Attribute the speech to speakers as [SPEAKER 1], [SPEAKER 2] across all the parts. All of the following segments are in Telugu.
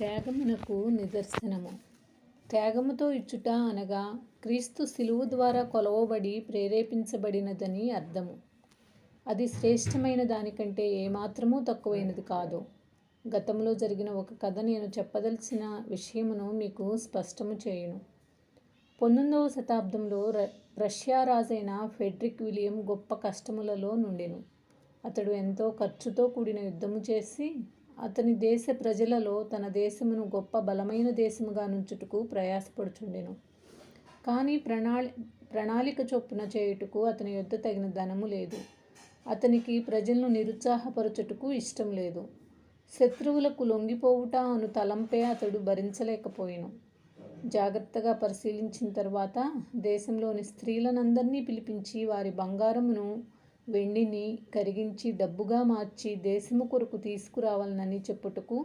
[SPEAKER 1] త్యాగమునకు నిదర్శనము. త్యాగముతో ఇచ్చుట అనగా క్రీస్తు శిలువ ద్వారా కొలవబడి ప్రేరేపించబడినదని అర్థము. అది శ్రేష్టమైన దానికంటే ఏమాత్రమూ తక్కువైనది కాదు. గతంలో జరిగిన ఒక కథ నేను చెప్పదలసిన విషయమును మీకు స్పష్టము చేయును. 19వ శతాబ్దంలో రష్యా రాజైన ఫెడ్రిక్ విలియం గొప్ప కష్టములలో నుండెను. అతడు ఎంతో ఖర్చుతో కూడిన యుద్ధము చేసి అతని దేశ ప్రజలలో తన దేశమును గొప్ప బలమైన దేశముగా నుంచుటకు ప్రయాసపడుచుండెను. కానీ ప్రణాళిక చొప్పున చేయుటకు అతని యొద్ద తగిన ధనము లేదు. అతనికి ప్రజలను నిరుత్సాహపరచుటకు ఇష్టం లేదు. శత్రువులకు లొంగిపోవుట అను తలంపే అతడు భరించలేకపోయెను. జాగ్రత్తగా పరిశీలించిన తర్వాత దేశంలోని స్త్రీలనందరినీ పిలిపించి వారి బంగారమును వెండిని కరిగించి డబ్బుగా మార్చి దేశము కొరకు తీసుకురావాలని చెప్పుటకు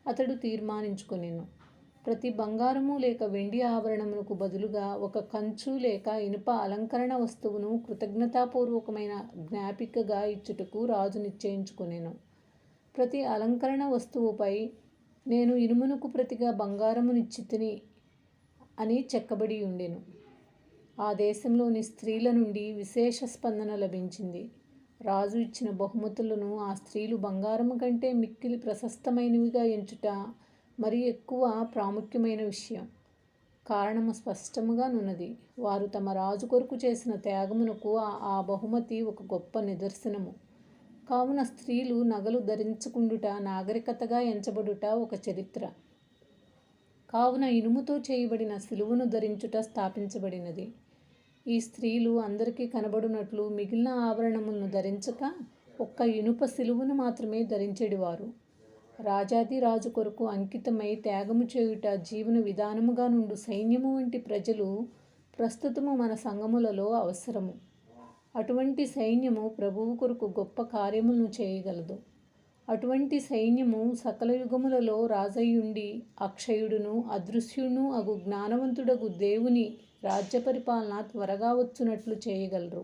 [SPEAKER 1] అతడు తీర్మానించుకొనెను. ప్రతి బంగారము లేక వెండి ఆభరణమునకు బదులుగా ఒక కంచు లేక ఇనుప అలంకరణ వస్తువును కృతజ్ఞతాపూర్వకమైన జ్ఞాపికగా ఇచ్చుటకు రాజు నిశ్చయించుకొనెను. ప్రతి అలంకరణ వస్తువుపై నేను ఇనుమునకు ప్రతిగా బంగారమునిచ్చితిని అని చెక్కబడి ఉండెను. ఆ దేశంలోని స్త్రీల నుండి విశేష స్పందన లభించింది. రాజు ఇచ్చిన బహుమతులను ఆ స్త్రీలు బంగారము కంటే మిక్కిలి ప్రశస్తమైనవిగా ఎంచుట మరి ఎక్కువ ప్రాముఖ్యమైన విషయం. కారణము స్పష్టముగా నున్నది. వారు తమ రాజు కొరకు చేసిన త్యాగమునకు ఆ బహుమతి ఒక గొప్ప నిదర్శనము. కావున స్త్రీలు నగలు ధరించకుండుట నాగరికతగా ఎంచబడుట ఒక చరిత్ర. కావున ఇనుముతో చేయబడిన శిలువను ధరించుట స్థాపించబడినది. ఈ స్త్రీలు అందరికీ కనబడునట్లు మిగిలిన ఆభరణములను ధరించక ఒక్క ఇనుప శిలువను మాత్రమే ధరించెడివారు. రాజాధిరాజు కొరకు అంకితమై త్యాగము చేయుట జీవన విధానముగా నుండు సైన్యము వంటి ప్రజలు ప్రస్తుతము మన సంఘములలో అవసరము. అటువంటి సైన్యము ప్రభువు కొరకు గొప్ప కార్యములను చేయగలదు. అటువంటి సైన్యము సకల యుగములలో రాజయ్యుండి అక్షయుడును అదృశ్యుడును అగు జ్ఞానవంతుడగు దేవుని రాజ్య పరిపాలన త్వరగా వచ్చునట్లు చేయగలరు.